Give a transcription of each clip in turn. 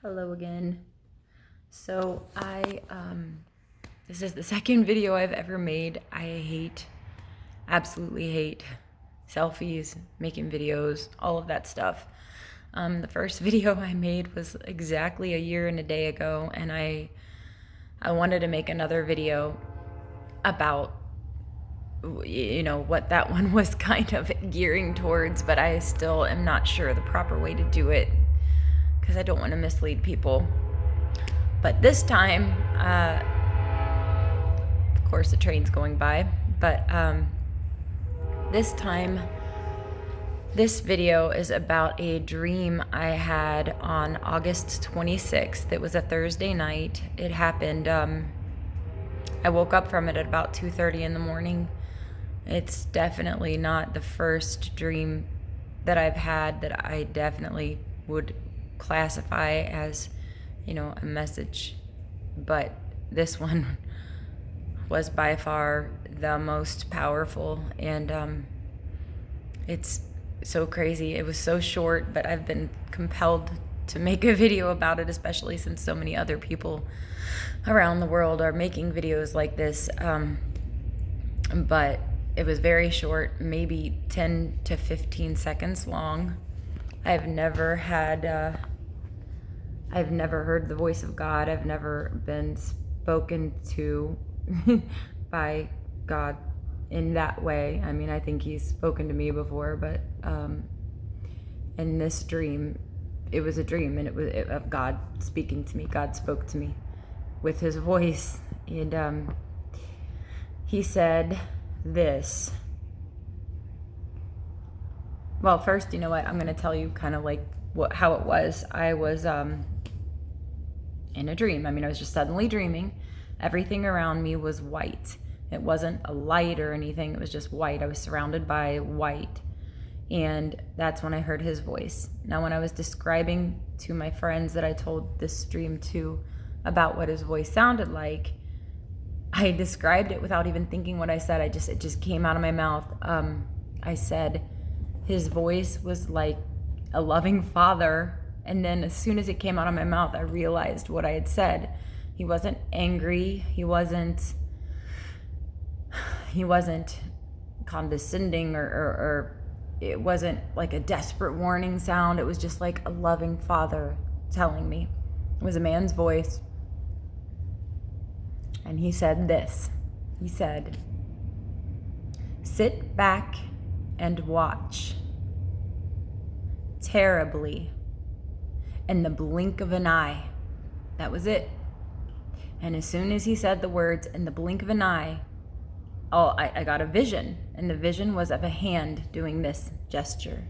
Hello again. So this is the second video I've ever made. I absolutely hate selfies, making videos, all of that stuff. The first video I made was exactly a year and a day ago, and I wanted to make another video about, what that one was kind of gearing towards, but I still am not sure the proper way to do it because I don't want to mislead people. But this time, of course the train's going by, but this time, this video is about a dream I had on August 26th. It was a Thursday night. It happened, I woke up from it at about 2:30 in the morning. It's definitely not the first dream that I've had that I definitely would classify as, a message. But this one was by far the most powerful, and it's so crazy. It was so short, but I've been compelled to make a video about it, especially since so many other people around the world are making videos like this. But it was very short, maybe 10 to 15 seconds long. I've never heard the voice of God. I've never been spoken to by God in that way. I mean, I think he's spoken to me before, but in this dream, it was a dream, and it was of God speaking to me. God spoke to me with his voice, and he said this. Well, first, you know what? I'm going to tell you kind of like how it was. I was in a dream. I mean, I was just suddenly dreaming. Everything around me was white. It wasn't a light or anything. It was just white. I was surrounded by white. And that's when I heard his voice. Now, when I was describing to my friends that I told this dream to about what his voice sounded like, I described it without even thinking what I said. It just came out of my mouth. I said his voice was like a loving father. And then as soon as it came out of my mouth, I realized what I had said. He wasn't angry. He wasn't condescending, or it wasn't like a desperate warning sound. It was just like a loving father telling me. It was a man's voice. And he said this. He said, "Sit back and watch. Terribly. In the blink of an eye." That was it. And as soon as he said the words, "in the blink of an eye," I got a vision. And the vision was of a hand doing this gesture.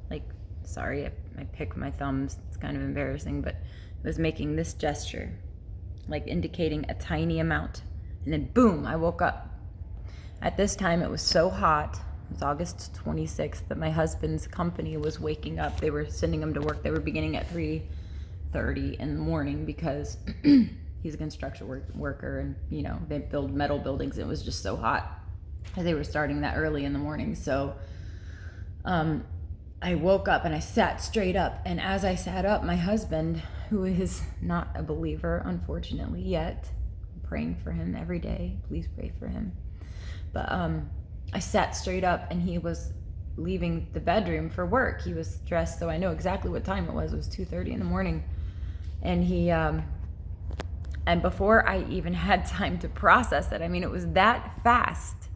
Like, sorry, I pick my thumbs. It's kind of embarrassing, but it was making this gesture, like indicating a tiny amount. And then boom, I woke up. At this time, it was so hot. It was August 26th that my husband's company was waking up. They were sending him to work. They were beginning at 3:30 in the morning because he's a construction worker, and they build metal buildings. It was just so hot. They were starting that early in the morning. So I woke up and I sat straight up. And as I sat up, my husband, who is not a believer, unfortunately, yet, I'm praying for him every day. Please pray for him. But I sat straight up, and he was leaving the bedroom for work. He was dressed, so I know exactly what time it was. It was 2:30 in the morning. And he, and before I even had time to process it, I mean, it was that fast.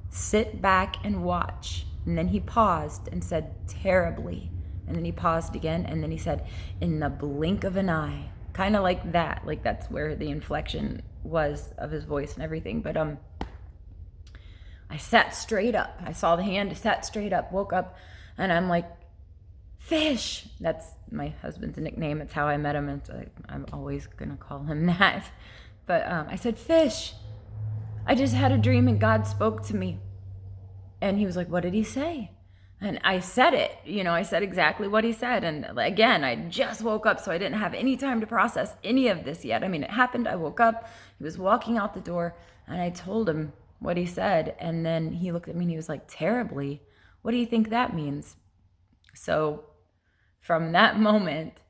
Sit back and watch. And then he paused and said, "Terribly." And then he paused again, and then he said, "in the blink of an eye." Kind of like that. Like, that's where the inflection was of his voice and everything. But I sat straight up. I saw the hand, sat straight up, woke up, and I'm like, "Fish." That's my husband's nickname. It's how I met him. I'm always going to call him that. But I said, "Fish. I just had a dream and God spoke to me." And he was like, "What did he say?" And I said it. I said exactly what he said. And again, I just woke up, so I didn't have any time to process any of this yet. I mean, it happened. I woke up. He was walking out the door, and I told him what he said. And then he looked at me and he was like, "Terribly? What do you think that means?" So from that moment,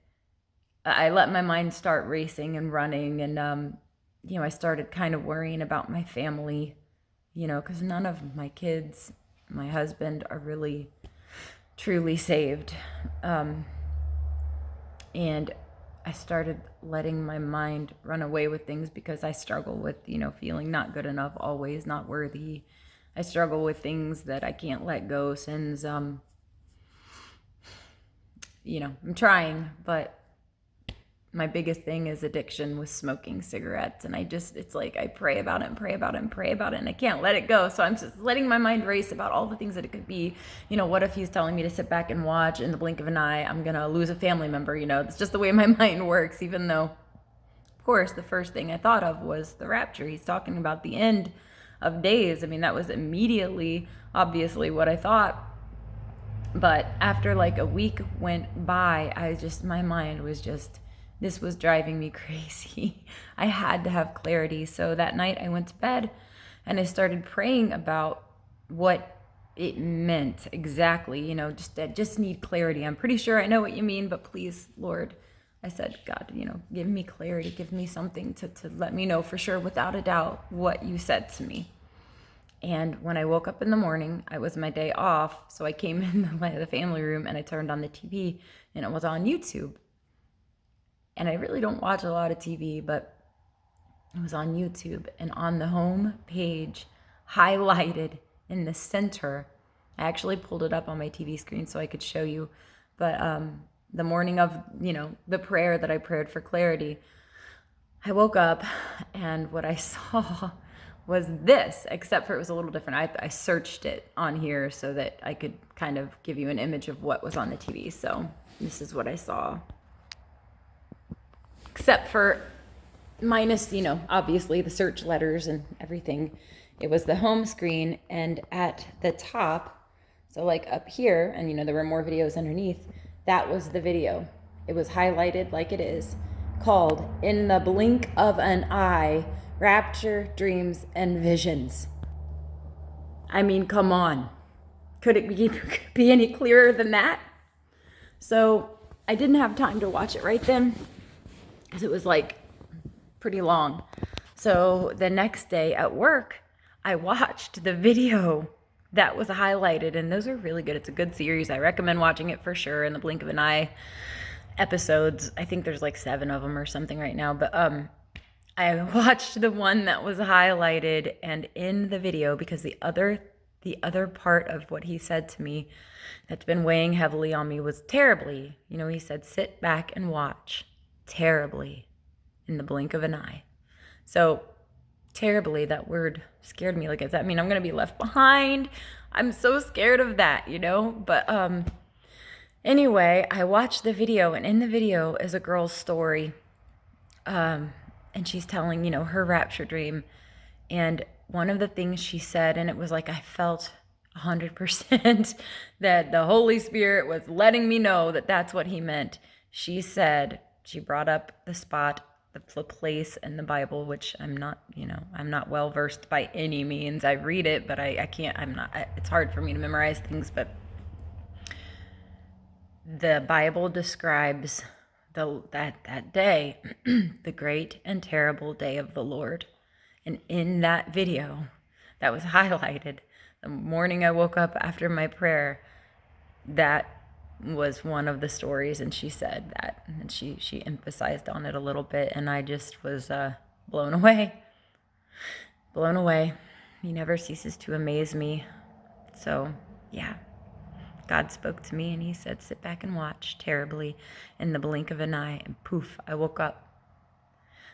I let my mind start racing and running, and I started kind of worrying about my family, because none of my kids, my husband, are really truly saved. And I started letting my mind run away with things because I struggle with, feeling not good enough, always not worthy. I struggle with things that I can't let go, sins. I'm trying, but my biggest thing is addiction with smoking cigarettes. And it's like I pray about it and pray about it and pray about it, and I can't let it go. So I'm just letting my mind race about all the things that it could be. What if he's telling me to sit back and watch, in the blink of an eye, I'm going to lose a family member? It's just the way my mind works, even though, of course, the first thing I thought of was the rapture. He's talking about the end of days. I mean, that was immediately, obviously, what I thought. But after like a week went by, my mind was just, this was driving me crazy. I had to have clarity. So that night I went to bed and I started praying about what it meant exactly. I just need clarity. I'm pretty sure I know what you mean, but please, Lord, I said, God, give me clarity. Give me something to let me know for sure, without a doubt, what you said to me. And when I woke up in the morning, it was my day off. So I came in the family room and I turned on the TV, and it was on YouTube. And I really don't watch a lot of TV, but it was on YouTube. And on the home page, highlighted in the center, I actually pulled it up on my TV screen so I could show you. But the morning of, the prayer that I prayed for clarity, I woke up and what I saw was this, except for it was a little different. I searched it on here so that I could kind of give you an image of what was on the TV. So this is what I saw. Except for minus, obviously the search letters and everything. It was the home screen, and at the top, so like up here, and there were more videos underneath, that was the video. It was highlighted like it is, called In the Blink of an Eye, Rapture, Dreams, and Visions. I mean, come on. Could it be any clearer than that? So I didn't have time to watch it right then, because it was like pretty long. So the next day at work, I watched the video that was highlighted, and those are really good. It's a good series. I recommend watching it for sure. In the Blink of an Eye episodes. I think there's like 7 of them or something right now, but I watched the one that was highlighted, and in the video, because the other part of what he said to me that's been weighing heavily on me was terribly. He said, sit back and watch. Terribly, in the blink of an eye. So terribly, that word scared me. Like, does that mean I'm going to be left behind? I'm so scared of that, But anyway, I watched the video, and in the video is a girl's story. And she's telling, her rapture dream. And one of the things she said, and it was like I felt 100% that the Holy Spirit was letting me know that that's what he meant. She said, she brought up the spot, the place in the Bible, which I'm not well versed by any means. I read it, but I can't, it's hard for me to memorize things, but the Bible describes that day, the great and terrible day of the Lord. And in that video that was highlighted, the morning I woke up after my prayer, that was one of the stories, and she said that, and she emphasized on it a little bit, and I just was blown away. He never ceases to amaze me. So yeah, God spoke to me and he said, sit back and watch. Terribly, in the blink of an eye, and poof, I woke up.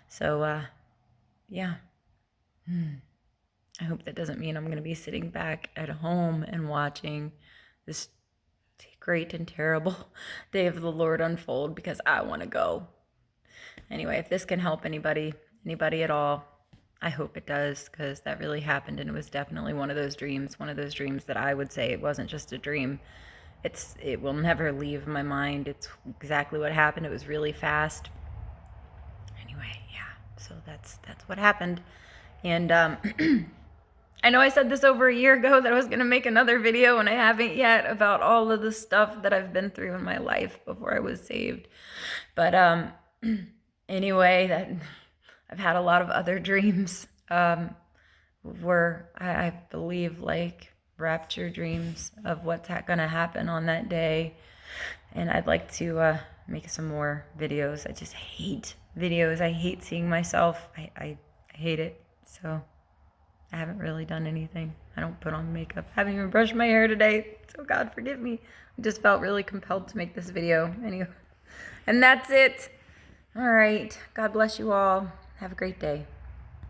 So yeah, I hope that doesn't mean I'm going to be sitting back at home and watching this great and terrible day of the Lord unfold, because I want to go. Anyway, if this can help anybody at all, I hope it does, because that really happened, and it was definitely one of those dreams that I would say it wasn't just a dream. It will never leave my mind. It's exactly what happened. It was really fast. Anyway, yeah, so that's what happened. And I know I said this over a year ago that I was going to make another video, and I haven't yet, about all of the stuff that I've been through in my life before I was saved. But anyway, that I've had a lot of other dreams where I believe like rapture dreams of what's going to happen on that day. And I'd like to make some more videos. I just hate videos. I hate seeing myself. I hate it. So I haven't really done anything. I don't put on makeup. I haven't even brushed my hair today. So God forgive me. I just felt really compelled to make this video. Anyway, and that's it. All right. God bless you all. Have a great day.